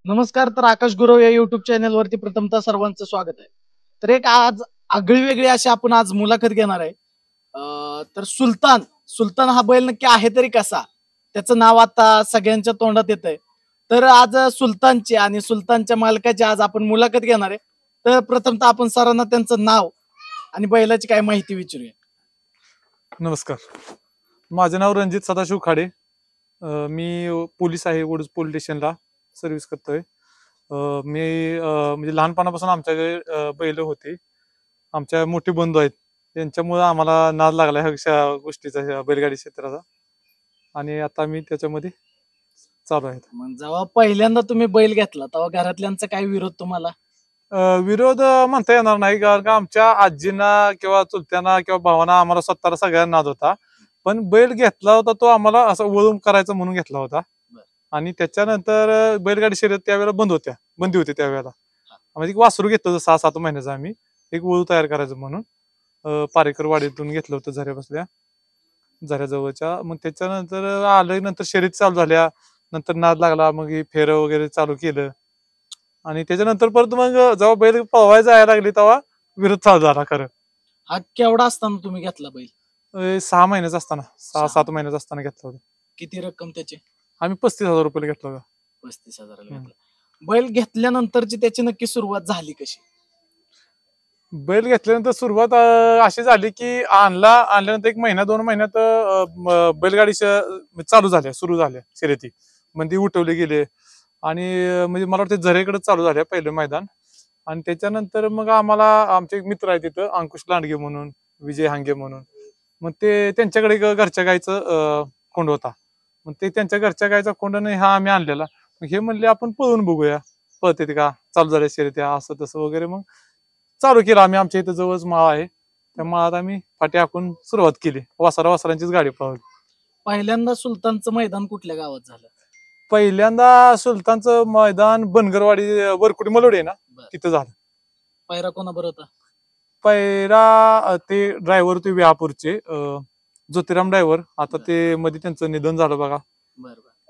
नमस्कार. तर आकाश गुरव या युट्यूब चॅनलवरती प्रथमतः सर्वांचं स्वागत आहे. तर एक आज आगळी वेगळी अशी आपण आज मुलाखत घेणार आहे. तर सुलतान सुलतान हा बैल नक्की आहे तरी कसा, त्याचं नाव आता सगळ्यांच्या तोंडात येत आहे. तर आज सुलतानची आणि सुलतानच्या मालकाची आज आपण मुलाखत घेणार आहे. तर प्रथमतः आपण सरांना त्यांचं नाव आणि बैलाची काय माहिती विचारूया. नमस्कार. माझं नाव रणजित सदाशिव खाडे. मी पोलीस आहे, वडूज पोलीस स्टेशनला सर्व्हिस करतोय. मी म्हणजे लहानपणापासून आमच्याकडे बैल होती. आमच्या मोठे बंधू आहेत, त्यांच्यामुळे आम्हाला नाद लागला ह्या गोष्टीचा, ह्या बैलगाडी क्षेत्राचा, आणि आता मी त्याच्यामध्ये चालू आहे. मग जेव्हा पहिल्यांदा तुम्ही बैल घेतला तेव्हा घरातल्यांचा काय विरोध तुम्हाला? विरोध म्हणता येणार नाही, कारण का आमच्या आजींना किंवा चुलत्यांना किंवा भावांना आम्हाला स्वतःला सगळ्यांना नाद होता. पण बैल घेतला होता तो आम्हाला असं वळून करायचं म्हणून घेतला होता. आणि त्याच्यानंतर बैलगाडी शर्यत त्यावेळेला बंदी होती त्यावेळेला. म्हणजे एक वासरू घेतलं होतं 6-7 महिन्याचं आम्ही, एक वळू तयार करायचं म्हणून. पारेकर वाडीतून घेतलं होतं झऱ्याजवळच्या. मग त्याच्यानंतर आल्यानंतर शर्यत चालू झाल्या, नंतर नाद लागला, मग हे फेरं वगैरे चालू केलं. आणि त्याच्यानंतर परत मग जेव्हा बैल पळवायला जायला लागली तेव्हा विरोध चालू झाला खरं. हा केवढा असताना तुम्ही घेतला बैल? 6 महिन्याचा असताना, 6-7 महिन्याचा असताना घेतला होता. किती रक्कम त्याची? आम्ही 35,000 रुपये घेतला होता. 35,000 घेतला. बैल घेतल्यानंतरची त्याची नक्की सुरुवात झाली कशी? बैल घेतल्यानंतर सुरुवात अशी झाली की आणल्यानंतर 1 महिना 2 महिन्यात बैलगाडी सुरू झाल्या शर्यती. मग ती उठवले गेले आणि म्हणजे मला वाटतं झरेकडे चालू झाल्या पहिलं मैदान. आणि त्याच्यानंतर मग आम्हाला आमचे एक मित्र आहेत तिथं, अंकुश लांडगे म्हणून, विजय हांगे म्हणून. मग ते त्यांच्याकडे एक घरच्या गाईचं कोंड होता. मग ते त्यांच्या घरच्या गाईचा कोंड नाही, हा आम्ही आणलेला. मग हे म्हणले आपण पळून बघूया, पळते का, चालू झाल्या शर्यत्या असं तसं वगैरे. मग चालू केलं आम्ही. आमच्या इथं जवळच माळ आहे, त्या माळात आम्ही फाटी आखून सुरुवात केली. वासरांचीच गाडी पळवली. पहिल्यांदा सुलतानचं मैदान कुठल्या गावात झालं? पहिल्यांदा सुलतानचं मैदान बनगरवाडी, वरकुटी मलोडी आहे ना, तिथं झालं. पायरा कोणाबरोबर होता? पैरा ते ड्रायव्हर ते विहापूरचे ज्योतिराम ड्रायव्हर. आता ते मध्ये त्यांचं निधन झालं बघा.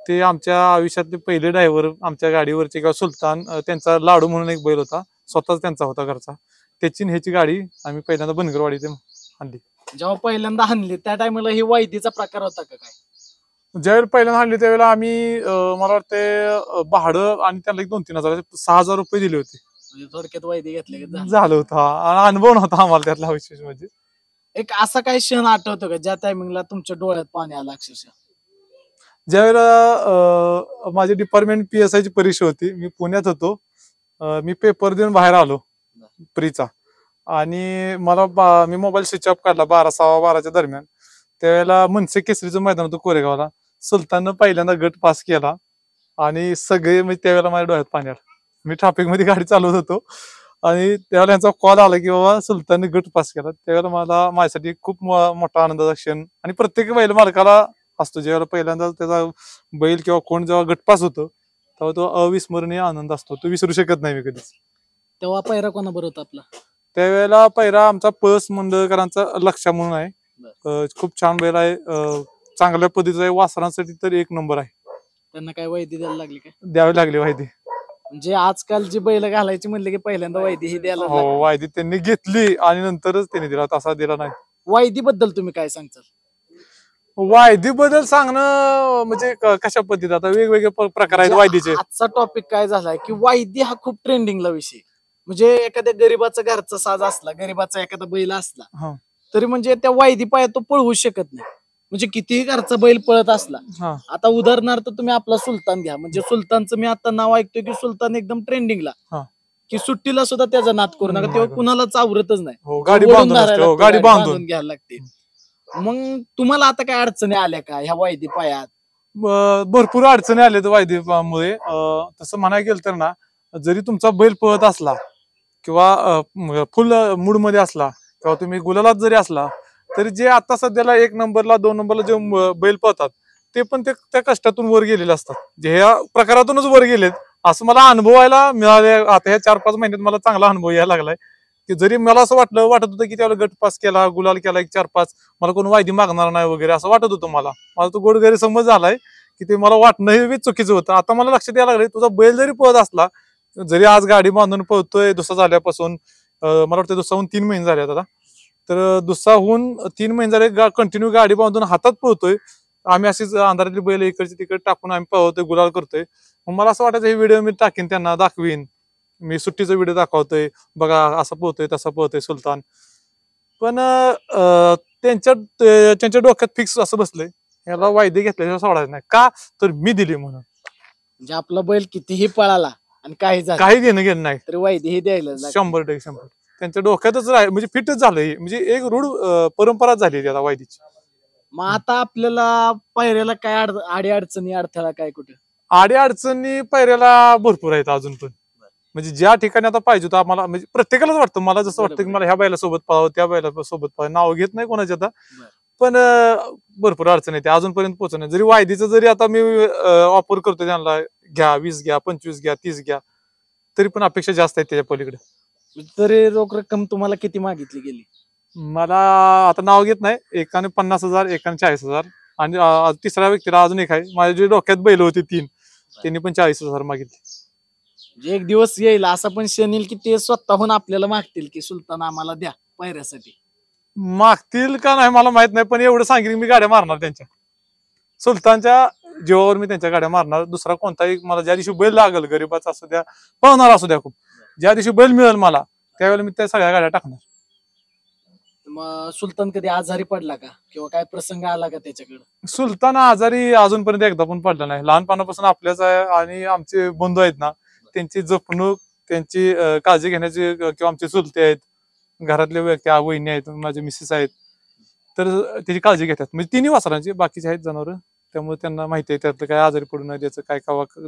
ते आमच्या आयुष्यातले पहिले ड्रायव्हर आमच्या गाडीवरचे. किंवा सुलतान त्यांचा लाडू म्हणून एक बैल होता, स्वतःच त्यांचा होता घरचा. त्याची ह्याची गाडी आम्ही पहिल्यांदा बनगरवाडीत आणली. जेव्हा पहिल्यांदा हाणली त्या टायमाला ही वायदीचा प्रकार होता का काय? ज्यावेळेला पहिल्यांदा आणली त्यावेळेला आम्ही मला वाटते भाडं आणि त्याला 2-3 हजार, 6,000 रुपये दिले होते. म्हणजे थोडक्यात वायदी घेतले झालं होतं. आणि अनुभव नव्हता आम्हाला त्यातला विशेष म्हणजे. एक असा काही क्षण आठवतो का ज्या टायमिंगला तुमच्या डोळ्यात पाणी आलं अक्षरशः? ज्यावेळेला माझी डिपार्टमेंट PSI ची परीक्षा होती, मी पुण्यात होतो. मी पेपर देऊन बाहेर आलो प्रीचा, आणि मी मोबाईल स्विच ऑफ काढला 12:15 दरम्यान. त्यावेळेला मनसे केसरीचं मैदान होतं कोरेगावला. सुलताननं पहिल्यांदा गट पास केला आणि सगळे म्हणजे त्यावेळेला माझ्या डोळ्यात पाणी आलं. मी ट्रॅफिक मध्ये गाडी चालवत होतो आणि त्यावेळेला यांचा कॉल आला की बाबा सुलतानने गट पास केला. त्यावेळेला माझ्यासाठी खूप मोठा आनंदाचा क्षण. आणि प्रत्येक बैल मालकाला असतो, ज्यावेळेला पहिल्यांदा त्याचा बैल किंवा कोण जेव्हा गटपास होतो तेव्हा तो अविस्मरणीय आनंद असतो, तो विसरू शकत नाही मी कधीच. तेव्हा पायरा कोणाबरोबर होता आपला? त्यावेळेला पहिला आमचा पळस मंडळकरांचा लक्ष्या म्हणून आहे. खूप छान बैल आहे, चांगल्या पद्धतीचा आहे, वासरांसाठी तर 1 नंबर आहे. त्यांना काय वायदी द्यायला लागली काय? द्यावी लागली वायदी. म्हणजे आजकाल जी बैल घालायची म्हणले की पहिल्यांदा वायदी ही द्यायला हो, लागली. वायदी त्यांनी घेतली आणि नंतरच त्यांनी दिला, तसा दिला नाही. वायदी बद्दल तुम्ही काय सांगताल? वायदी बद्दल सांगणं म्हणजे कशा पद्धतीत, आता वेगवेगळे प्रकार आहेत वायदीचे. आजचा टॉपिक काय झालाय की वायदी हा खूप ट्रेंडिंगला विषय. म्हणजे एखाद्या गरीबाचा घरचा साज असला, गरीबाचा एखादा बैल असला तरी म्हणजे त्या वायदी पाया तो पळवू शकत नाही. म्हणजे कितीही घरचा बैल पळत असला. आता उदाहरणार्थ तुम्ही आपला सुलतान घ्या. म्हणजे सुलतानचं मी आता नाव ऐकतोय की सुलतान एकदम ट्रेंडिंगला, की सुट्टीला सुद्धा त्याचा नाद करू नका, तेव्हा कुणालाच आवरतच नाही. गाडी बांधून घ्यायला लागते. मग तुम्हाला आता काय अडचणी आल्या का ह्या वायदी पायात? भरपूर अडचणी आल्या वायदीमुळे. तसं म्हणायला गेलं तर ना, जरी तुमचा बैल पळत असला किंवा फुल मूड मध्ये असला किंवा तुम्ही गुलालात जरी असला, तरी जे आता सध्याला 1 नंबरला 2 नंबरला जे बैल पळतात ते पण त्या कष्टातून वर गेलेले असतात, जे ह्या प्रकारातूनच वर गेलेत, असं मला अनुभवायला मिळाले. आता ह्या 4-5 महिन्यात मला चांगला अनुभव यायला लागलाय, की जरी मला असं वाटत होतं की त्याला गट पास केला, गुलाल केला 1-4-5, मला कोण वायदी मागणार नाही वगैरे असं वाटत होतं मला तो गोड गैरसमज झालाय की ते मला वाटणं हे चुकीचं होतं. आता मला लक्षात यायला लागलं तुझा बैल जरी पळत असला, जरी आज गाडी बांधून पळतोय दुसरा झाल्यापासून, मला वाटतं दुसराहून 3 महिने झाले आता, तर दुसराहून 3 महिने झाले कंटिन्यू गाडी बांधून हातात पळतोय. आम्ही अशीच अंधारातली बैल इकडची तिकडे टाकून आम्ही पळवतोय, गुलाल करतोय. मग मला असं वाटायचं हे व्हिडिओ मी टाकीन, त्यांना दाखवीन, मी सुट्टीचा व्हिडिओ दाखवतोय, बघा असं पोहतोय तसं पोहतोय सुलतान. पण त्यांच्या डोक्यात फिक्स असं बसलंय, याला वायदे घेतल्याशिवाय सोडायचं नाही. का तर मी दिली म्हणून. म्हणजे आपला बैल कितीही पळाला आणि काही झालं काही घेणं नाही, तरी वायदे हे द्यायला लागते. 100% त्यांच्या डोक्यातच म्हणजे फिटच झालंय, म्हणजे एक रूढ परंपराच झाली त्याला वायदीची. मग आता आपल्याला पायऱ्याला काय आडी अडचणी अडथळा काय कुठे? आडी अडचणी पायऱ्याला भरपूर आहेत अजून पण. म्हणजे ज्या ठिकाणी आता पाहिजे होतं आम्हाला, म्हणजे प्रत्येकालाच वाटतं, मला जसं वाटतं की मला ह्या बैलासोबत पाहावं, त्या बैलासोबत पाहावं, नाव घेत नाही कोणाचे आता, पण भरपूर अडचण येते अजूनपर्यंत पोहोचणं. जरी वायदीचं जरी आता मी ऑफर करतो त्यांना, घ्या 20 घ्या, 25 घ्या, 30 घ्या, तरी पण अपेक्षा जास्त आहेत त्याच्या पलीकडे. तरी रोख रक्कम तुम्हाला किती मागितली गेली? मला आता नाव घेत नाही, एकाने 50,000, एकाने 40,000, आणि तिसऱ्या व्यक्तीला अजून एक आहे, माझ्या जे डोक्यात बैल होती 3, त्यांनी पण 40,000 मागितले. म्हणजे एक दिवस येईल असा पण क्षण येईल की ते स्वतःहून आपल्याला मागतील की सुलतान आम्हाला द्या पायऱ्यासाठी. मागतील का नाही मला माहित नाही, पण एवढं सांगितलं मी गाड्या मारणार त्यांच्या, सुलतानच्या जीवावर मी त्यांच्या गाड्या मारणार. दुसरा कोणताही मला ज्या दिवशी बैल लागल, गरीबाचा असू द्या, पळणार असू द्या, खूप ज्या दिवशी बैल मिळेल मला त्यावेळेला मी त्या सगळ्या गाड्या टाकणार. मग सुलतान कधी आजारी पडला का किंवा काय प्रसंग आला का त्याच्याकडे? सुलतान आजारी अजूनपर्यंत एकदा पण पडला नाही. लहानपणापासून आपल्याच आहे, आणि आमचे बंधू आहेत ना, त्यांची जपणूक, त्यांची काळजी घेण्याची, किंवा आमचे चुलते आहेत, घरातले व्यक्ती, वहिनी आहेत, माझे मिसेस आहेत, तर त्याची काळजी घेतात. म्हणजे 3 वासरांची, बाकीचे आहेत जनावर, त्यामुळे त्यांना माहिती आहे त्यातलं काय आजारी पडू नये, त्याचं काय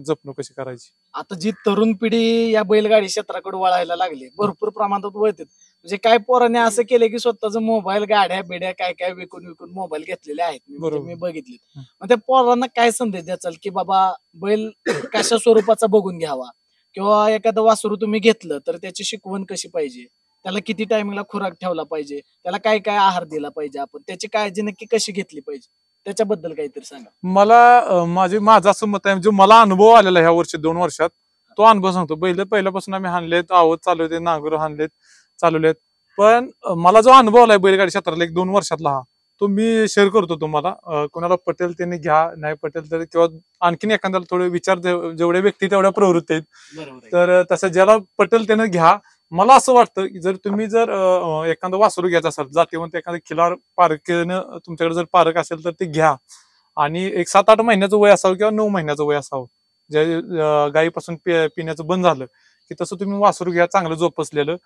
जपणूक कशी करायची. आता जी तरुण पिढी या बैलगाडी क्षेत्राकडे वळायला लागली, भरपूर प्रमाणात वळतात. म्हणजे काय पोरांनी असं केलं की स्वतःच मोबाईल, गाड्या बिड्या काय काय विकून विकून मोबाईल घेतलेले आहेत, मी बघितले. मग त्या पोरांना काय संदेश द्याल की बाबा बैल कशा स्वरूपाचा बघून घ्यावा, किंवा एखादं वासरू तुम्ही घेतलं तर त्याची शिकवण कशी पाहिजे, त्याला किती टायमिंगला खुराक ठेवला पाहिजे, त्याला काय काय आहार दिला पाहिजे, आपण त्याची काळजी नक्की कशी घेतली पाहिजे, त्याच्याबद्दल काहीतरी सांगा. मला माझं असं मत आहे, जो मला अनुभव आलेला ह्या वर्षी 2 वर्षात, तो अनुभव सांगतो. बैल पहिल्यापासून आम्ही हाणलेत, आवत चालवते, नांगर हाणलेत, चालवलेत, पण मला जो अनुभव आलाय बैलगाडी क्षेत्राला 1-2 वर्षातला, हा तो मी शेअर करतो तुम्हाला. कोणाला पटेल त्यांनी घ्या, नाही पटेल तर, किंवा आणखीन एखाद्याला थोडे विचार, जेवढे व्यक्ती तेवढ्या प्रवृत्ती आहेत, तर तसं ज्याला पटेल त्यानं घ्या. मला असं वाटतं की जर तुम्ही एखादं वासरू घ्यायचं असाल, जातीवंत एखादं खिलार पारखीनं तुमच्याकडे जर पारख असेल तर ते घ्या, आणि एक 7-8 महिन्याचं वय असावं किंवा 9 महिन्याचं वय असावं, जे गायीपासून पिण्याचं बंद झालं की तसं तुम्ही वासरू घ्या, चांगलं जोपसलेलं.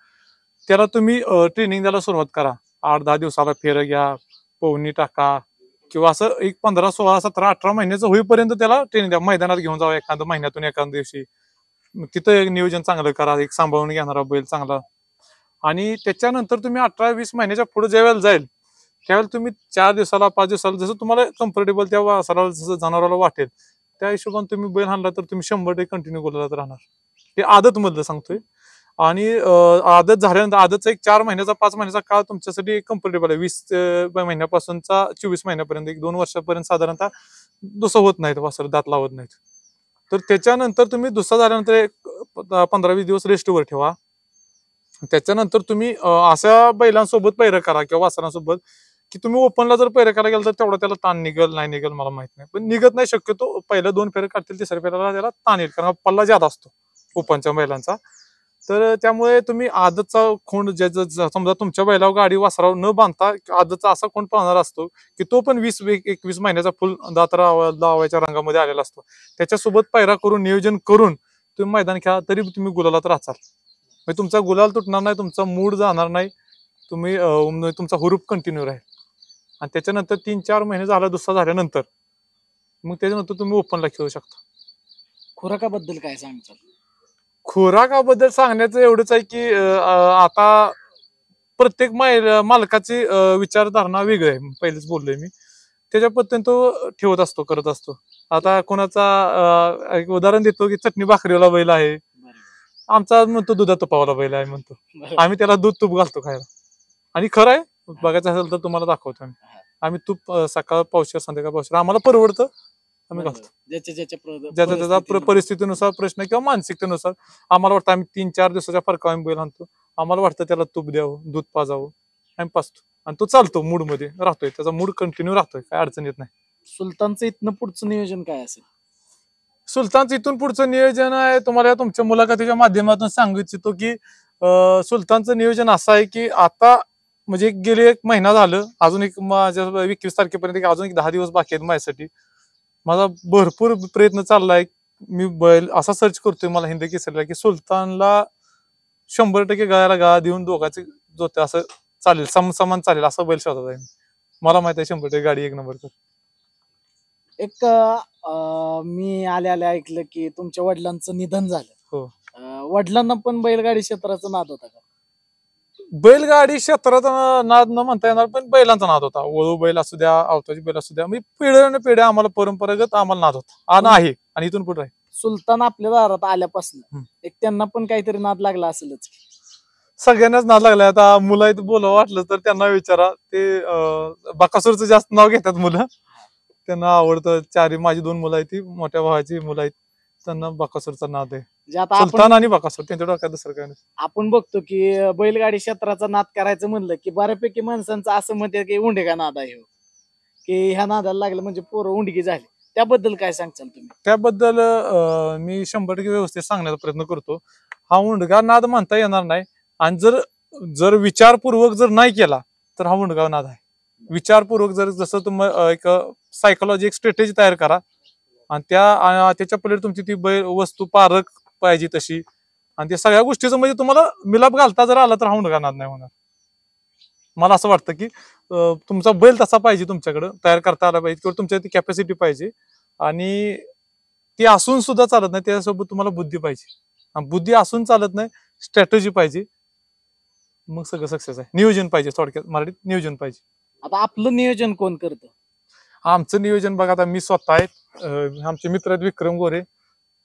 त्याला तुम्ही ट्रेनिंग द्यायला सुरुवात करा. 8-10 दिवसाला फेरं घ्या, पोहणी टाका, किंवा असं एक 15, 16, 17, 18 महिन्याचं होईपर्यंत त्याला ट्रेनिंग द्या. मैदानात घेऊन जावं एखादं महिन्यातून एखाद्या दिवशी, तिथं एक नियोजन चांगलं करा, एक सांभाळून घेणारा बैल चांगला. आणि त्याच्यानंतर तुम्ही 18-20 महिन्याच्या पुढे ज्या वेळेला जाईल, त्यावेळेला तुम्ही 4 दिवसाला, 5 दिवसाला, जसं तुम्हाला कम्फर्टेबल त्या वासराला, जसं जनावराला वाटेल त्या हिशोबाने तुम्ही बैल हाणला तर तुम्ही 100% कंटिन्यू गुलालात राहणार. हे आदत मधलं सांगतोय. आणि आदत झाल्यानंतर, आदतचा एक 4 महिन्याचा, 5 महिन्याचा काळ तुमच्यासाठी कम्फर्टेबल आहे. 20 महिन्यापासूनचा 24 महिन्यापर्यंत, 1-2 वर्षापर्यंत साधारणतः दुसरं होत नाहीत, वासर दात लावत नाहीत. तर त्याच्यानंतर तुम्ही दुसरा झाल्यानंतर एक 15-20 दिवस रेस्टवर ठेवा. त्याच्यानंतर तुम्ही अशा बैलांसोबत पैर करा किंवा वासरांसोबत, की तुम्ही ओपनला जर पैर करायला गेलं तर तेवढा त्याला ताण निघल नाही निघल मला माहित नाही, पण निघत नाही शक्यतो. पहिल्या 2 फेऱ्या काढतील, तिसऱ्या फेऱ्याला त्याला ताण येईल, कारण पल्ला जादा असतो ओपनच्या बैलांचा. तर त्यामुळे तुम्ही आदतचा खोंड, समजा तुमच्या बैलावर गाडी वासरावर न बांधता आदतचा असा खोंड पाहणार असतो की तो पण 20-21 महिन्याचा फुल दात लावायच्या रंगामध्ये आलेला असतो. त्याच्यासोबत पैरा करून, नियोजन करून तुम्ही मैदान खेळा, तरी तुम्ही गुलालात राहचाल. म्हणजे तुमचा गुलाल तुटणार नाही, तुमचा मूड जाणार नाही, तुम्ही तुमचा हुरूप कंटिन्यू राहील. आणि त्याच्यानंतर 3-4 महिने झाला, दुसरा झाल्यानंतर मग त्याच्यानंतर तुम्ही ओपनला खेळू शकता. खुराकाबद्दल काय सांगताल? खुराकाबद्दल सांगण्याचं एवढंच आहे की आता प्रत्येक मालकाची विचारधारणा वेगळी आहे. पहिलेच बोललोय मी, त्याच्या पद्धतीने तो ठेवत असतो, करत असतो. आता कोणाचा एक उदाहरण देतो की चटणी भाकरीवाला बैल आहे, आमचा म्हणतो दुधा तुपावाला बैल आहे म्हणतो, आम्ही त्याला दूध तूप घालतो खायला. आणि खरं आहे, बघायचं असेल तर तुम्हाला दाखवतो आम्ही तूप सकाळ पावशेर, संध्याकाळ पावशेर, आम्हाला परवडतं. आम्ही घालतो. ज्याच्या ज्याच्या त्याचा परिस्थितीनुसार प्रश्न किंवा मानसिकतेनुसार आम्हाला वाटतं आम्ही 3-4 दिवसाच्या फरकावर आम्ही बैल आणतो. आम्हाला वाटतं त्याला तूप द्यावं, दूध पाजावं, आम्ही पाजतो आणि तो चालतो मूड मध्ये राहतोय, त्याचा मूड कंटिन्यू राहतोय, काय अडचण येत नाही. सुलतानचं इथनं पुढचं नियोजन काय असेल? सुलतानचं इथून पुढचं नियोजन आहे तुम्हाला तुमच्या मुलाखतीच्या माध्यमातून सांगू इच्छितो की सुलतानचं नियोजन असं आहे की आता म्हणजे गेले 1 महिना झालं, अजून एक माझ्या 21 तारखेपर्यंत अजून एक 10 दिवस बाकी आहेत माझ्यासाठी. माझा भरपूर प्रयत्न चाललाय. मी बैल असा सर्च करतोय मला हिंद केसरीला की सुलतानला 100% गळ्याला गळा देऊन दोघांचे जोते असं चालेल, समान चालेल असं बैल शोधत आहे. मला माहित आहे 100% गाडी 1 नंबर कर. एक मी आल्या ऐकलं की तुमच्या वडिलांचं निधन झालं. हो. वडिलांना पण बैलगाडी क्षेत्राचा नाद होता का? बैलगाडी क्षेत्राचा नाद न म्हणता येणार, पण बैलांचा नाद होता. वळू बैल असू द्या, अवताची बैल असू द्या, मी पिढ्याने पिढ्या आम्हाला परंपरागत आम्हाला नाद होता आणि आहे आणि इथून पुढे आहे. सुलतान आपल्या दारात आल्यापासून एक त्यांना पण काहीतरी नाद लागला असेलच. सगळ्यांनाच नाद लागलाय. आता मुलं इथं बोलावं वाटलं तर त्यांना विचारा, ते बकासूरचं जास्त नाव घेतात मुलं. त्यांना आवडतं. माझी 2 मुलं आहेत, ती मोठ्या भावाची मुलं आहेत, त्यांना बकासूरचा नाद आहे. जे आता सुलतान आणि बकासूर त्यांच्या डोक्यात दुसरं काय नाही. आपण बघतो की बैलगाडी क्षेत्राचा नाद करायचं म्हणलं की बऱ्यापैकी माणसांचं असं मत आहे की उंडगा नाद आहे, की ह्या नादाला लागलं म्हणजे पोरं उंडगी झाली. त्याबद्दल काय सांगचाल तुम्ही? त्याबद्दल मी 100% व्यवस्थित सांगण्याचा प्रयत्न करतो. हा उंडगा नाद म्हणता येणार नाही आणि जर विचारपूर्वक जर नाही केला तर हा उंडगा नाद आहे. विचारपूर्वक जसं तुम्ही एक सायकोलॉजी एक स्ट्रॅटेजी तयार करा आणि त्याच्या पलीकडे तुमची ती वस्तू पारख पाहिजे तशी आणि त्या सगळ्या गोष्टीचं म्हणजे तुम्हाला मिलाप घालता जर आला तर हा उंडगा नाद नाही होणार. मला असं वाटतं की तुमचा बैल तसा पाहिजे, तुमच्याकडे तयार करता आला पाहिजे किंवा तुमच्या ती कॅपॅसिटी पाहिजे आणि ती असून सुद्धा चालत नाही, त्यासोबत तुम्हाला बुद्धी पाहिजे. बुद्धी असून चालत नाही, स्ट्रॅटेजी पाहिजे, मग सगळं सक्सेस आहे. नियोजन पाहिजे, थोडक्यात मराठीत नियोजन पाहिजे. आता आपलं नियोजन कोण करतं? आमचं नियोजन बघा, आता मी स्वतः आहे, आमचे मित्र आहेत विक्रम गोरे,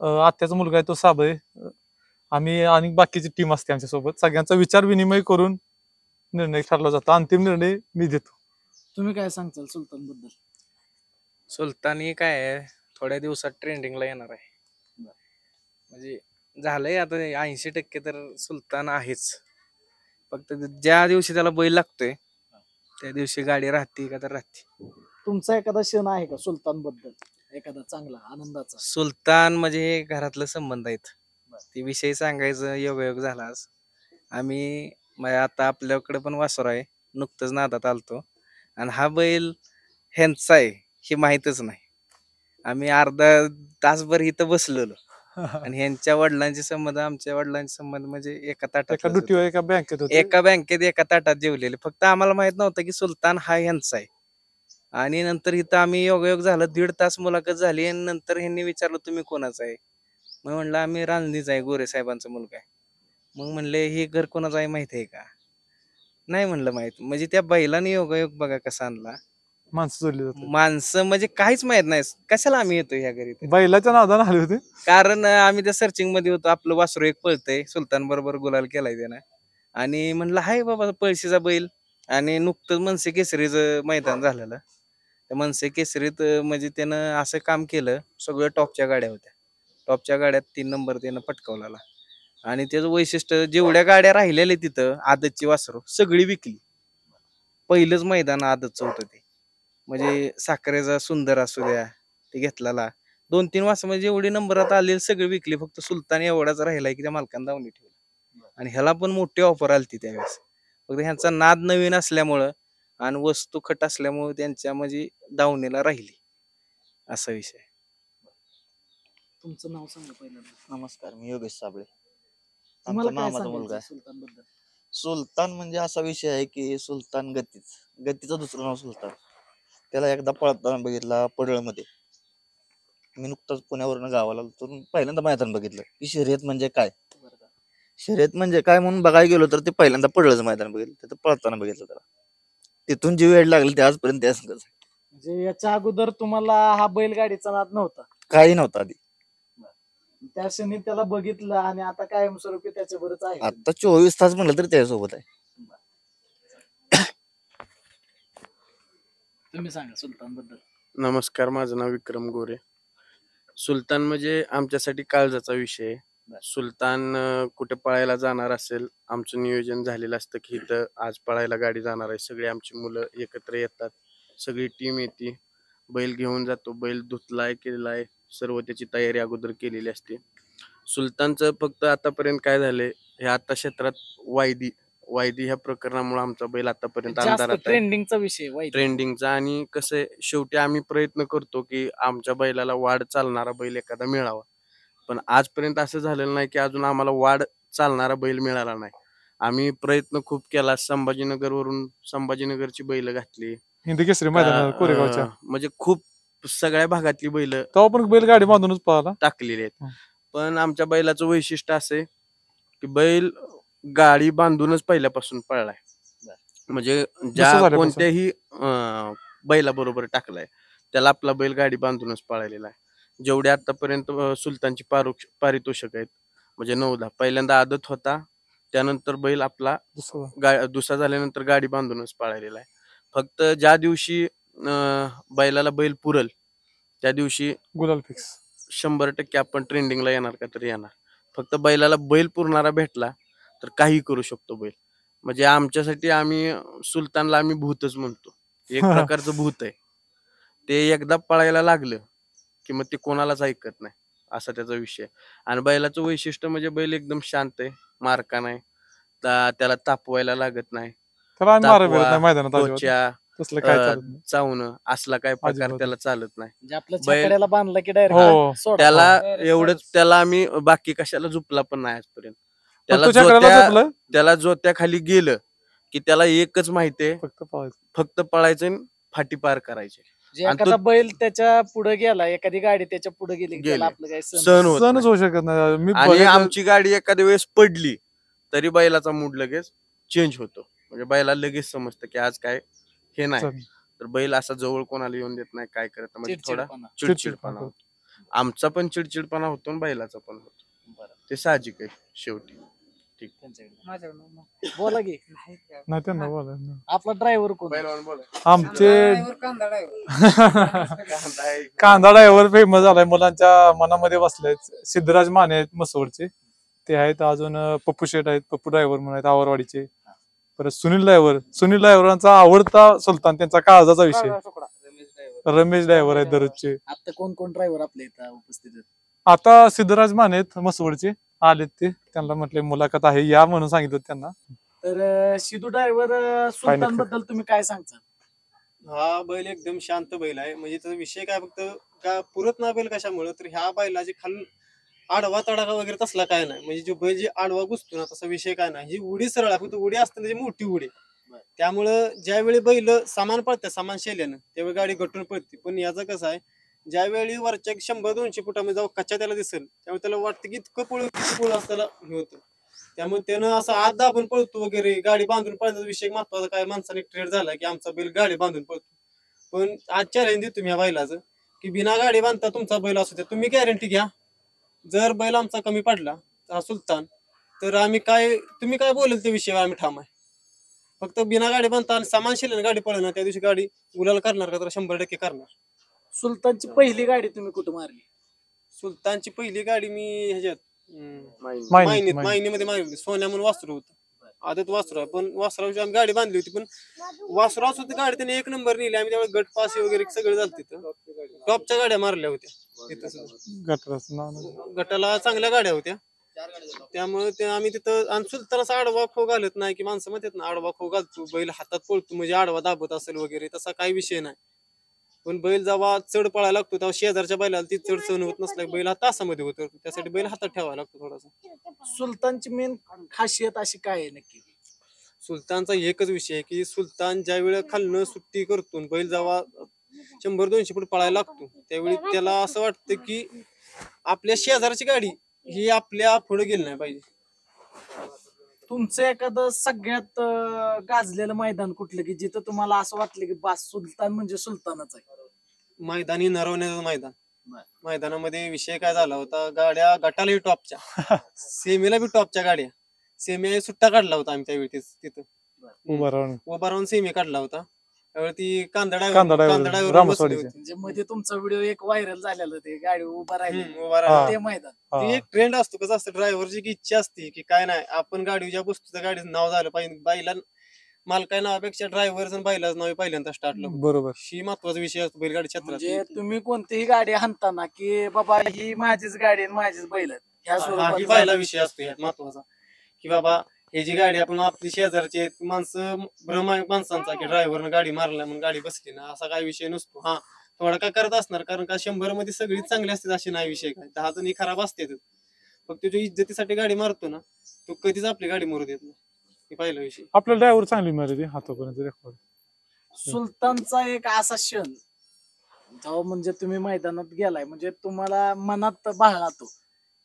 आत्याचा मुलगा आहे तो साबळे, आम्ही आणि बाकीची टीम असते आमच्यासोबत. सगळ्यांचा विचार विनिमय करून निर्णय ठरला जातो. अंतिम निर्णय मी देतो. तुम्ही काय सांगताल सुलतान बद्दल? सुलतान ही काय आहे, थोड्या दिवसात ट्रेंडिंगला येणार आहे. म्हणजे झालंय आता 80% तर सुलतान आहेच. फक्त ज्या दिवशी त्याला बैल लागतोय त्या दिवशी गाडी राहते का तर राहते. तुमचा एखादा क्षण आहे का सुलतान बद्दल, एखादा चांगला आनंदाचा? सुलतान म्हणजे हे घरातलं संबंध आहेत, ते विषय सांगायचं योगायोग झाला आज. आम्ही आता आपल्याकडे पण वासर आहे, नुकतंच नादात आलतो आणि हा बैल ह्यांचा आहे हे माहीतच नाही. आम्ही अर्धा तासभर इथं बसलेलो आणि ह्यांच्या वडिलांचे संबंध आमच्या वडिलांचे संबंध म्हणजे एका ताटात, एका ड्युटीवर एका बँकेत होते. एका बँकेत एका ताटात जेवलेले. फक्त आम्हाला माहित नव्हतं की सुलतान हा ह्यांचा आहे. आणि नंतर इथं आम्ही योगायोग झालं, 1.5 तास मुलाखत झाली आणि नंतर ह्यांनी विचारलं तुम्ही कोणाचा आहे? मग म्हणलं आम्ही रांजणीचा आहे, गोरे साहेबांचा मुलगा आहे. मग म्हणले हे घर कोणाचं आहे माहित आहे का? नाही म्हणलं माहित. म्हणजे त्या बैलाने योगायोग बघा कसा आणला. माणसं जोडली जातात. माणसं म्हणजे काहीच माहित नाही, कशाला आम्ही येतो ह्या घरी. बैलाच्या नादाने आले होते, कारण आम्ही त्या सर्चिंग मध्ये होतो. आपलं वासरू एक पळतंय, सुलतान बरोबर गुलाल केलाय त्यानं आणि म्हणलं हाय बाबा पळशीचा बैल. आणि नुकतंच मनसे केसरीचं मैदान झालेलं. त्या मनसे केसरीत म्हणजे त्यानं असं काम केलं, सगळ्या टॉपच्या गाड्या होत्या, टॉपच्या गाड्यात 3 नंबर त्यानं पटकावला. आणि त्याचं वैशिष्ट्य जेवढ्या गाड्या राहिलेल्या तिथं आदतची वासरू सगळी विकली. पहिलंच मैदान आदतचं होतं ते. म्हणजे साखरेचा सुंदर असू द्या ते घेतलेला, 2-3 वासरं म्हणजे एवढी नंबरात आलेली सगळी विकली. फक्त सुलतान एवढाच राहिलाय की त्या मालकानं दावणी ठेवला आणि ह्याला पण मोठी ऑफर आली त्यावेळेस. फक्त ह्यांचा नाद नवीन असल्यामुळं आणि वस्तू खट असल्यामुळे त्यांच्या म्हणजे दावणीला राहिली, असा विषय. तुमचं नाव सांगा पहिल्यांदा. नमस्कार, मी योगेश साबळे. तुम्हाला आमचा काय मामाचा सांगायचं मुलगा आहे. सुलतान बद्दल? सुलतान म्हणजे असा विषय आहे की सुलतान गतीचं दुसरं नाव सुलतान. त्याला एकदा पळताना बघितला पडळमध्ये. मी नुकताच पुण्यावरून गावाला आलो, तर पहिल्यांदा मैदान बघितलं की शर्यत म्हणजे काय, शर्यत म्हणजे काय म्हणून बघायला गेलो तर ते पहिल्यांदा पडळचं मैदान बघितलं, तिथं पळताना बघितलं त्याला. तिथून जी वेळ लागली ते आजपर्यंत त्या संघच आहे. म्हणजे याच्या अगोदर तुम्हाला हा बैलगाडीचा नाद नव्हता? काही नव्हतं आधी. त्या क्षणी त्याला बघितलं आणि आता कायमस्वरूपी त्याच्यावरच आहे. आता 24 तास म्हणलं तरी त्याच्यासोबत आहे. तुम्ही सांगा सुलतान बद्दल. नमस्कार, माझं नाव विक्रम गोरे. सुलतान म्हणजे आमच्यासाठी काळजाचा विषय आहे. बर. सुलतान कुठे पळायला जाणार असेल, आमचं नियोजन झालेलं असतं की इथं आज पळायला गाडी जाणार आहे. सगळी आमची मुलं एकत्र येतात, सगळी टीम येते, बैल घेऊन जातो. बैल धुतलाय केलाय, सर्व त्याची तयारी अगोदर केलेली असते. सुलतानचं फक्त आतापर्यंत काय झालंय, हे आता क्षेत्रात वायदी वायदी ह्या प्रकरणामुळे आमचा बैल आतापर्यंत जास्त अंधारात आहे. ट्रेंडिंगचा विषय वाईट. ट्रेंडिंगचा. आणि कसं आहे, शेवटी आम्ही प्रयत्न करतो की आमच्या बैलाला वाढ चालणारा बैल एखादा मिळावा. पण आजपर्यंत असं झालेलं नाही की अजून आम्हाला वाढ चालणारा बैल मिळाला नाही. आम्ही प्रयत्न खूप केला. संभाजीनगरवरून संभाजीनगरची बैल घातली, हिंदी केसरी मैदान कोरेगावच्या म्हणजे खूप सगळ्या भागातली बैल तेव्हा पण बैलगाडी बांधूनच पळाला. टाकलेली आहेत. हं. पण आमच्या बैलाचं वैशिष्ट्य असं आहे की बैल गाडी बांधूनच पहिल्यापासून पळलाय. म्हणजे ज्या झाल्यापासून. कोणत्याही बैलाबरोबर टाकलाय त्याला आपला बैल गाडी बांधूनच पळालेला आहे. जेवढे आतापर्यंत सुलतानची पारितोषिक आहेत, म्हणजे 9-10. पहिल्यांदा आदत होता, त्यानंतर बैल आपला दुसरा झाल्यानंतर गाडी बांधूनच पळालेला आहे. फक्त ज्या दिवशी बैलाला बैल पुरल त्या दिवशी गुलाल फिक्स. 100% आपण ट्रेंडिंगला येणार का तर येणार. फक्त बैलाला बैल पुरणारा भेटला तर काही करू शकतो बैल. म्हणजे आमच्यासाठी आम्ही सुलतानला आम्ही भूतच म्हणतो. एक प्रकारचं भूत आहे. ते एकदा पळायला लागलं की मग ते कोणालाच ऐकत नाही, असा त्याचा विषय. आणि बैलाचं वैशिष्ट्य म्हणजे बैल एकदम शांत आहे, मारका नाही, त्याला तापवायला लागत नाही. त्याला आम्ही मारा तापवा, मिळत नाही मैदानात अजिबात. टोच्या, तसलं काय चालत नाही. चावणं असला काय प्रकार अजिबात. त्याला चालत नाही. म्हणजे आपल्या बैल- छकड्याला बांधला की हो. डायरेक्ट त्याला एवढंच, त्याला आम्ही बाकी कशाला झुपला पण नाही आजपर्यंत. पण त्याला तो चक्राला जोत्या- झोपलं, त्याला जोत्याखाली गेलं की त्याला एकच माहितीये, फक्त पळायचं. फक्त पळायचं आणि फाटी पार करायची. जे आणि एखादा बैल त्याच्या पुढे गेला, एखादी गाडी त्याच्या पुढे गेली की त्याला गेली. आपलं काय सहन होत सणच नाही. होऊ शकत नाही. मी आणि बघितलं- आमची गाडी एखाद्या वेळेस पडली तरी बैलाचा मूड लगेच चेंज होतो. म्हणजे बैला लगेच समजतं की आज काय हे नाही. चल. तर बैल असा जवळ कोणाला येऊन देत नाही, काय करत नाही. म्हणजे थोडा चिडचिडपणा. चिडचिडपणा होतो. आमचा पण चिडचिडपणा होतो आणि बैलाचा पण होतो. बरं. ते साहजिक आहे शेवटी. त्यांच्याकडे. बोला की नाही त्यांना बोला. आपला ड्रायव्हर कोण? आमचे कांदा ड्रायव्हर फेमस झालाय, मुलांच्या मनामध्ये बसलाय. सिद्धराज माने आहेत मसवडचे, ते आहेत. अजून पप्पू शेठ आहेत, पप्पू ड्रायव्हर म्हणून आहेत आवरवाडीचे. परत सुनील ड्रायव्हरांचा आवडता सुलतान, त्यांचा काळजाचा विषय. रमेश ड्रायव्हर आहेत दररोजचे. आता कोण ड्रायव्हर आपल्या इथं उपस्थित आहेत? आता सिद्धराज माने आहेत मसवडचे, आलेत ते. त्यांना म्हटले मुलाखत आहे या म्हणून सांगितलं त्यांना. तर सिद्धू ड्रायव्हर सुलतान बद्दल तुम्ही काय सांगता? हा बैल एकदम शांत बैल आहे. म्हणजे त्याचा विषय काय, फक्त का पुरत ना बैल कशामुळे, तर ह्या बैलाचे खाली आडवा तडाखा वगैरे तसला काय नाही. म्हणजे जो बैल जे आडवा घुसतो ना, तसा विषय काय नाही. ही उडी सरळ आहे, फक्त उडी असते त्याची मोठी उडी. त्यामुळं ज्यावेळी बैल सामान पळतात सामान शेल्यानं, त्यावेळी गाडी गटून पळते. पण याचं कसं आहे, ज्यावेळी वरच्या 100-200 फुटामध्ये जाऊ कच्चा त्याला दिसेल, त्यामुळे त्याला वाटतं की इतकं पळू असताना हे होतं. त्यामुळे त्यानं असं आत दाबून पळतो वगैरे, गाडी बांधून पळण्याचा विषय महत्वाचा काय, माणसाने ट्रेड झाला की आमचा बैल गाडी बांधून पळतो. पण आज चॅलेंज देतो तुम्ही या बैलाचं की बिना गाडी बांधता तुमचा बैल असू द्या, तुम्ही गॅरंटी घ्या. जर बैल आमचा कमी पडला हा सुलतान, तर आम्ही काय, तुम्ही काय बोलेल त्या विषयावर आम्ही ठाम आहे. फक्त बिना गाडी बांधता आणि सामान शिलेन गाडी पळणार, त्या दिवशी गाडी गुलाल करणार का, तर 100% करणार. सुलतानची पहिली गाडी तुम्ही कुठं मारली? सुलतानची पहिली गाडी मी ह्याच्यात माहिती मायनीमध्ये मारली होती. सोन्या म्हणून वासरू होतं, आदत वासरू आहे. पण वासराची आम्ही गाडी बांधली होती. पण वासराच होती गाडी, त्याने 1 नंबर नेली. आम्ही त्यावेळेस गट पास वगैरे सगळे झालं तिथं. टॉपच्या गाड्या मारल्या होत्या तिथं सुद्धा. गटाला चांगल्या गाड्या होत्या. त्यामुळे ते आम्ही तिथं, आणि सुलतानाचा आडवा खो घालत नाही की माणसं म्हणतात ना आडवा खो घालतो बैल, हातात पळतो म्हणजे आडवा दाबत असेल वगैरे, तसा काही विषय नाही. पण बैल जेव्हा चढ पळायला लागतो तेव्हा शेजारच्या बैलाला ती चढ सहन होत नसल्या, बैल हा तासामध्ये होतो. त्यासाठी बैल हातात ठेवायला लागतो थोडासा. सुलतानची मेन खासियत अशी काय आहे नक्की? सुलतानचा एकच विषय आहे की सुलतान ज्या वेळेला खालनं सुट्टी करतो, बैल जेव्हा 100-200 फूट पळायला लागतो, त्यावेळी त्याला असं वाटतं की आपल्या शेजारची गाडी ही आपल्या पुढे गेली नाही पाहिजे. तुमचं एखादं सगळ्यात गाजलेलं मैदान कुठलं की जिथं तुम्हाला असं वाटलं की बास सुलतान म्हणजे सुलतानच आहे? मैदानी नरवण्याचं मैदान. मैदानामध्ये विषय काय झाला होता, गाड्या गटालाही टॉपच्या, सेमीला बी टॉपच्या गाड्या. सेमी सुट्टा काढला होता आम्ही त्यावेळी तिथं उभा उभा राहून सेमी काढला होता. त्यावेळी ती कांदा कांदा ड्रायव्हर driver, रामसवाडीचे. म्हणजे मध्ये तुमचा व्हिडिओ एक व्हायरल झालेला ते गाडी उभा राहिली उभा राहिला. ते मैदान हा. ती एक ट्रेंड असतो, कसं असतं ड्रायव्हरची की इच्छा असते की काय नाही आपण गाडी ज्या बसतो त्या गाडीचं नाव झालं पाहिजे, बाईला मालकाच्या नावापेक्षा ड्रायव्हर आणि बाईलाच नाव पहिल्यांदा स्टार्टला बरोबर. ही महत्वाचा विषय असतो बैलगाडी क्षेत्रात. म्हणजे तुम्ही कोणतीही गाडी हाणताना की बाबा ही माझीच गाडी आणि माझीच बैल आहेत. ह्या हा ही स्वरूपात पहिला विषय असतो यात महत्वाचा, की बाबा हे जी गाडी आपण आपली शेजारची आहेत, माणसं भ्रम आहे माणसांचा की ड्रायव्हरनं गाडी मारल्या म्हणून गाडी बसली ना, असा काय विषय नसतो. हा थोडा काय करत असणार, कारण का 100 मध्ये सगळीच चांगली असते अशी नाही विषय, काय 10 जणी खराब असते. फक्त जो इज्जतीसाठी गाडी मारतो ना, तो कधीच आपली गाडी मरू देत नाही. हे पहिला विषय. आपल्या ड्रायव्हर चांगली मिळाली हातापर्यंत रेकॉर्ड. सुलतानचा एक असा क्षण जेव्हा म्हणजे तुम्ही मैदानात गेलाय म्हणजे तुम्हाला मनात बाळगला तो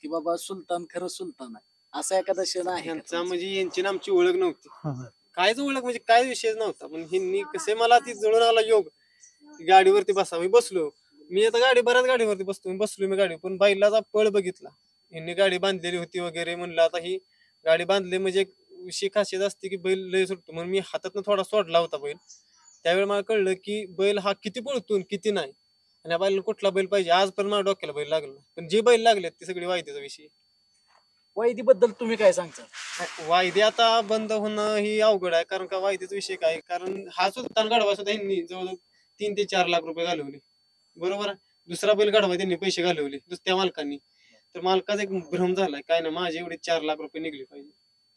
की बाबा सुलतान खरं सुलतान आहे, असा एखादा क्षण आहे का ह्यांचा तुमचा? म्हणजे यांची ना आमची ओळख नव्हती, हा, हा. कायच ओळख म्हणजे काय विषयच नव्हता, पण ह्यांनी कसे मला ती जुळून आला योग की गाडीवरती बसा. मी बसलो, मी आता बऱ्याच गाडीवरती बसलो मी गाडी, पण बैलाचा पळ बघितला. ह्यांनी गाडी बांधलेली होती वगैरे, म्हणलं आता ही गाडी बांधली म्हणजे एक विषय खासियत असते की बैल लय सुटतो, म्हणून मी हातातनं थोडा सोडला होता बैल. त्यावेळी मला कळलं की बैल हा किती पळतो आणि किती नाही, आणि या बैलाला कुठला बैल पाहिजे. आज पण माझ्या डोक्याला बैल लागला, पण जे बैल लागले ते सगळे वायदेचा विषय. वैदीबद्दल तुम्ही काय सांगता? वायदे आता बंद होणं ही अवघड आहे, कारण का वायदेचा विषय काय, कारण हा सुलतान गाढवा सुद्धा यांनी जवळजवळ 3 ते 4 लाख रुपये घालवले, बरोबर आहे. दुसरा बैल गाढवा त्यांनी पैसे घालवले त्या मालकांनी, तर मालकाचा एक भ्रम झालाय काय ना, माझे एवढे 4 लाख रुपये निघले पाहिजे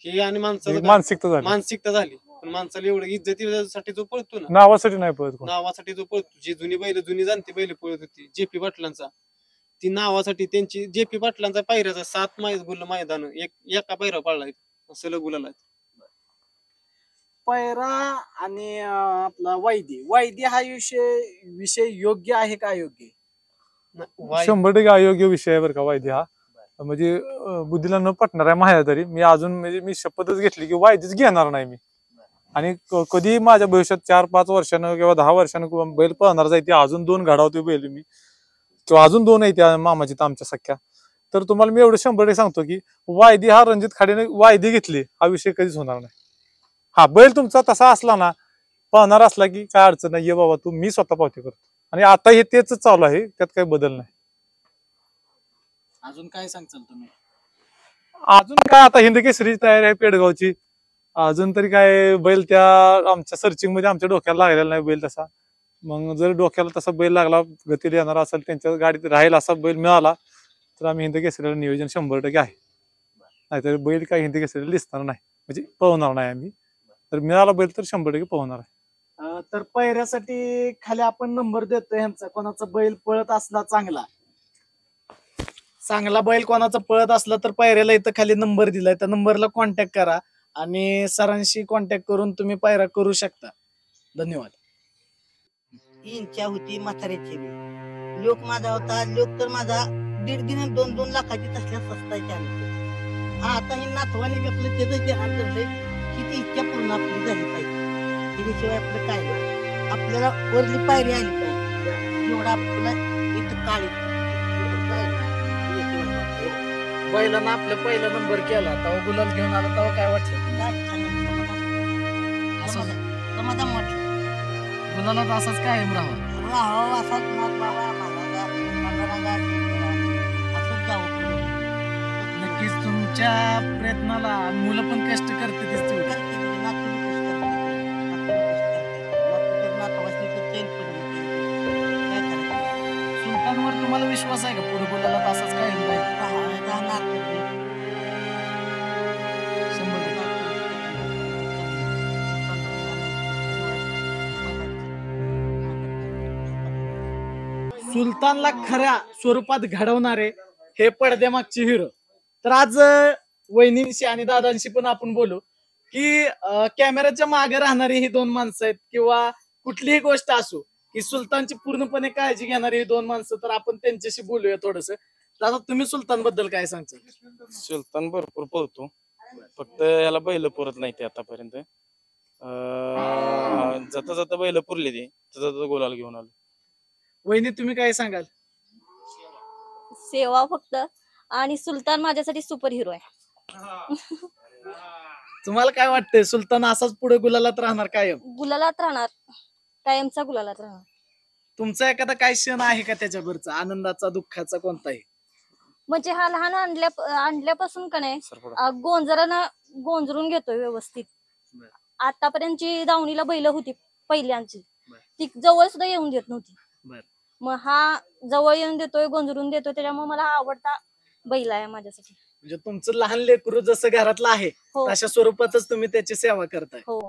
हे, आणि माणसाचं काय? मानसिकता झाली, मानसिकता झाली. पण माणसाला एवढं इज्जतीसाठी जो पळतो ना, नावासाठी नाही पळत कोण. नावासाठी जो पळतो, जी जुनी जाणती बैल पळत होती जेपी पाटलांचा, ती नावासाठी त्यांची जेपी पाटलांचा पायऱ्याचा 7 गुल मैदान एका पायरा पडलाय सलग गुलाला. पैरा आणि आपला वायदी हा विषय योग्य आहे का अयोग्य? 100% अयोग्य विषय आहे बरं का वायदी हा. म्हणजे बुद्धीला न पटणार आहे माझ्या तरी. मी अजून म्हणजे मी शपथच घेतली की वायदीच घेणार नाही मी. आणि कधी माझ्या भविष्यात 4-5 वर्षानं किंवा 10 वर्षानं बैल पळणार जाईल, अजून 2 घडावते बैल मी, किंवा अजून 2 आहे त्या मामाची तर आमच्या सख्या. तर तुम्हाला मी एवढं 100% सांगतो की वायदी हा रणजित खाडेने वायदी घेतली हा विषय कधीच होणार नाही. हा बैल तुमचा तसा असला ना, पळणार असला की काय अडचण नाही, ये बाबा तू, मी स्वतः पावती करतो. आणि आता हे तेच चालू आहे, त्यात काही बदल नाही. अजून काय सांगचाल तुम्ही? अजून काय आता हिंद केसरी तयारी आहे पेडगावची. अजून तरी काय बैल त्या आमच्या सर्चिंग मध्ये आमच्या डोक्याला लागलेला नाही बैल तसा. मग जर डोक्याला तसा बैल लागला, गतीला येणार असेल, त्यांच्या गाडीत राहील असा बैल मिळाला तर आम्ही हिंद केसरीला नियोजन 100% आहे. नाहीतर बैल काय हिंद केसरीला दिसणार नाही, म्हणजे पळवणार नाही आम्ही. तर मिळाला बैल तर 100% पळवणार आहे. तर पैऱ्यासाठी खाली आपण नंबर देतो ह्यांचा, कोणाचा बैल पळत असला चांगला बैल कोणाचा पळत असला तर पायऱ्याला इथं खाली नंबर दिलाय, त्या नंबरला कॉन्टॅक्ट करा आणि सरांशी कॉन्टॅक्ट करून तुम्ही पायरा करू शकता. धन्यवाद. इच्छा होती म्हाताऱ्याची बी. लोक माझा होता, लोक तर माझा 1.5 आणि 2 लाखाची तसल्या स्वस्ताच्या आता ही नातवाने बी आपलं त्याचं ध्यान धरलंय की ती इच्छा पूर्ण आपली झाली पाहिजे. त्याच्याशिवाय आपलं काय नाही. आपल्याला वरली पायरी आली पाहिजे, एवढा आपला इथं काळी बैलांना आपल्या पहिला नंबर केला तेव्हा गुलाल घेऊन आला तेव्हा काय वाटलं? समाधान वाटलं. गुलालात असाच कायम राहावा. असाच नात बाबा असंच जावं पुढं. नक्कीच तुमच्या प्रयत्नाला मुलं पण कष्ट करते दिसते. सुलतानवर तुम्हाला विश्वास आहे का पुढे गुलालात असाच कायम राहील? सुलतानला खऱ्या स्वरूपात घडवणारे हे पडद्यामागचे हिरो. तर आज वहिनींशी आणि दादांशी पण आपण बोलू की कॅमेऱ्याच्या मागे राहणारी ही 2 माणसं आहेत, किंवा कुठलीही गोष्ट असो की सुलतानची पूर्णपणे काळजी घेणारी ही 2 माणसं. तर आपण त्यांच्याशी बोलूया थोडस. दादा तुम्ही सुलतान बद्दल काय सांगता? सुलतान भरपूर पळतो, फक्त याला बैल पुरत नाही ते आतापर्यंत. जाता जाता बैल पुरले ते, जाता गुलाल घेऊन आलो. वहिनी तुम्ही काय सांगाल? सेवा फक्त, आणि सुलतान माझ्यासाठी सुपर हिरो आहे. तुम्हाला काय वाटतंय सुलतान असाच पुढे गुलालात राहणार कायम? गुलालात राहणार. कायमचा गुलालात राहणार. तुमचा एखादा काय क्षण आहे का त्याच्यावरचा, आनंदाचा दुःखाचा कोणताही? म्हणजे हा लहान आणल्यापासून का नाही गोंजरून घेतोय व्यवस्थित. बरं. आतापर्यंत जी दावणीला बैल होती पहिल्यांची, बरं. ती जवळ सुद्धा येऊन देत नव्हती. बरं. मग हा जवळ येऊन देतोय, गोंजरून देतोय, त्याच्यामुळे मला हा आवडता बैल आहे माझ्यासाठी. म्हणजे तुमचं लहान लेकरू जसं घरातलं आहे हो अशा स्वरूपातच तुम्ही त्याची सेवा करताय. हो.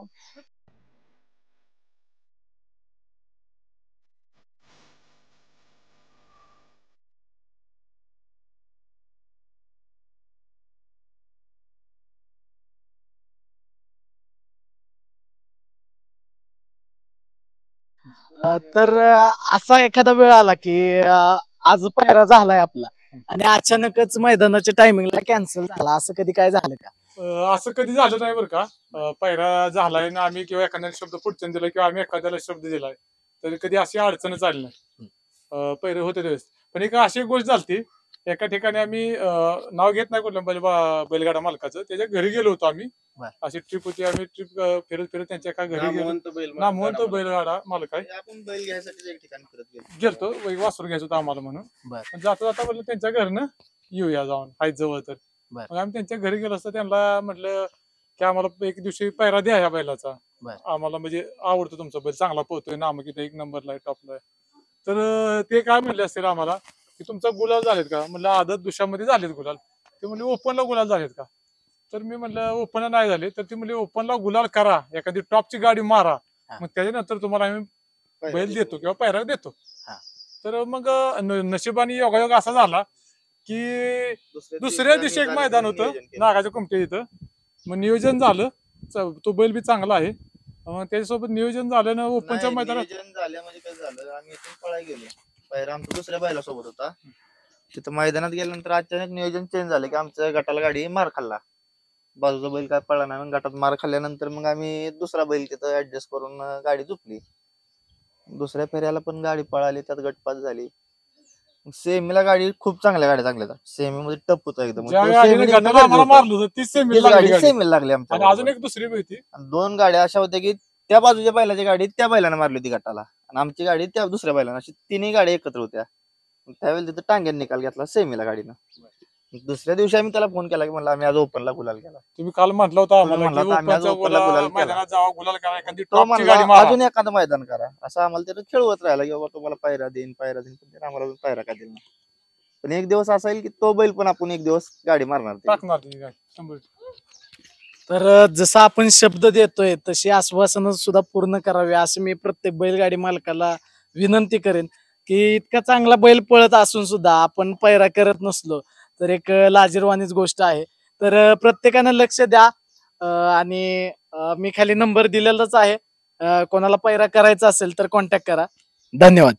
तर असा एखादा वेळ आला की आज पायरा झालाय आपला आणि अचानकच मैदानाच्या टायमिंगला कॅन्सल झाला, असं कधी काय झालं का? असं कधी झालं नाही बरं का. पहिरा झालाय ना आम्ही किंवा एखाद्याला शब्द पुढच्याने दिला किंवा आम्ही एखाद्याला शब्द दिलाय तरी कधी अशी अडचणच आली नाही. पहिरे होते त्यावेळेस. पण एक अशी एक गोष्ट झाली, एका ठिकाणी आम्ही नाव घेत नाही कुठल्या बैलगाडा मालकाचं, त्याच्या घरी गेलो होतो आम्ही. बर. अशी ट्रिप होती, आम्ही ट्रिप फिरत फिरत त्यांच्या एका घरी गेलो. नामवंत बैलगाडा मालक आहे. आपण बैल घ्यायसाठी एक ठिकाणी फिरत गेलो. गेलतो एक वासरू घ्यायचं होतं आम्हाला म्हणून. बर. पण जाता जाता म्हणलं त्यांच्या घरनं येऊया जाऊन, आहेत जवळ तर. बर. मग आम्ही त्यांच्या घरी गेलो असता त्यांना म्हटलं की आम्हाला एक दिवशी पायरा द्या ह्या बैलाचा. बर. आम्हाला म्हणजे आवडतो तुमचा बैल, चांगला पोहतोय, नामक इथं 1 नंबरला आहे, टॉपला आहे. तर ते काय म्हणले असतील आम्हाला की तुमचा गुलाल झालेत का? म्हणलं आदत दुशामध्ये झालेत गुलाल. ते म्हणले ओपनला गुलाल झालेत का? तर मी म्हणलं ओपनला नाही झाले. तर ती म्हणले ओपनला गुलाल करा, एखादी टॉपची गाडी मारा, हा. मग त्याच्यानंतर तुम्हाला आम्ही बैल देतो किंवा पायरा देतो. हा. तर मग नशिबाने योगायोग असा झाला की दुसऱ्या दिवशी एक मैदान होतं नागाच्या कुमटे इथं. मग नियोजन झालं, तो बैल बी चांगला आहे. त्याच्यासोबत नियोजन झालं ना ओपनच्या मैदानात. नियोजन झालं म्हणजे काय झालं, आम्ही इथून पळायला गेलो. पहिला आमचा दुसऱ्या बैला सोबत होता. तिथं मैदानात गेल्यानंतर अचानक नियोजन चेंज झालं की आमच्या गटाला गाडी मार खाल्ला. बाजूचा बैल काय पळला नाही, मग गटात मार खाल्ल्यानंतर मग आम्ही दुसरा बैल तिथं ऍडजस्ट करून गाडी झोपली. दुसऱ्या फेऱ्याला पण गाडी पळाली, त्यात गटपास झाली. सेमीला गाडी खूप चांगल्या गाड्या सेमी मध्ये टप होता एकदम. ज्या गाडीने गटाला आम्हाला मारलं होतं तीच सेमीला लागली गाडी. सेमीला लागली आमच्या आणि अजून एक दुसरी बी होती. आणि 2 गाड्या अशा होत्या की त्या बाजूच्या बैलाची गाडी त्या बैलाने मारली होती गटाला आणि आमची गाडी त्या दुसऱ्या बैलाने, अशी 3 गाड्या एकत्र होत्या. त्यावेळेला तिथं टांग्याने निकाल घेतला सेमीला गाडीनं. दुसऱ्या दिवशी आम्ही त्याला फोन केला की म्हणलं आम्ही आज ओपनला गुलाल केला. तुम्ही काल म्हटलं होतं आम्हाला म्हणला की होता आम्ही आज ओपनच्या ओपनला गुलाल केला. मैदानात जावा, गुलाल करा, एखादी तो टॉपची म्हणला गाडी मारा. अजून एखादं मैदान करा, असं आम्हाला त्यानं खेळवत राहिला की बाबा तुम्हाला पायरा देईन. पण त्यानं आम्हाला अजून पायरा का दिला नाही. पण एक दिवस असा येईल की तो बैल पण आपण एक दिवस गाडी मारणार त्याची. टाकणार ती गाडी 100%. तर जसं आपण शब्द देतोय तशी आश्वासनं सुद्धा पूर्ण करावी अशी मी प्रत्येक बैलगाडी मालकाला विनंती करेन की इतका चांगला बैल पळत असून सुद्धा आपण पैरा करत नसलो तर एक लाजिरवाणीच गोष्ट आहे. तर प्रत्येकानं लक्ष द्या आणि मी खाली नंबर दिलेलाच आहे, कोणाला पैरा करायचा असेल तर कॉन्टॅक्ट करा. धन्यवाद.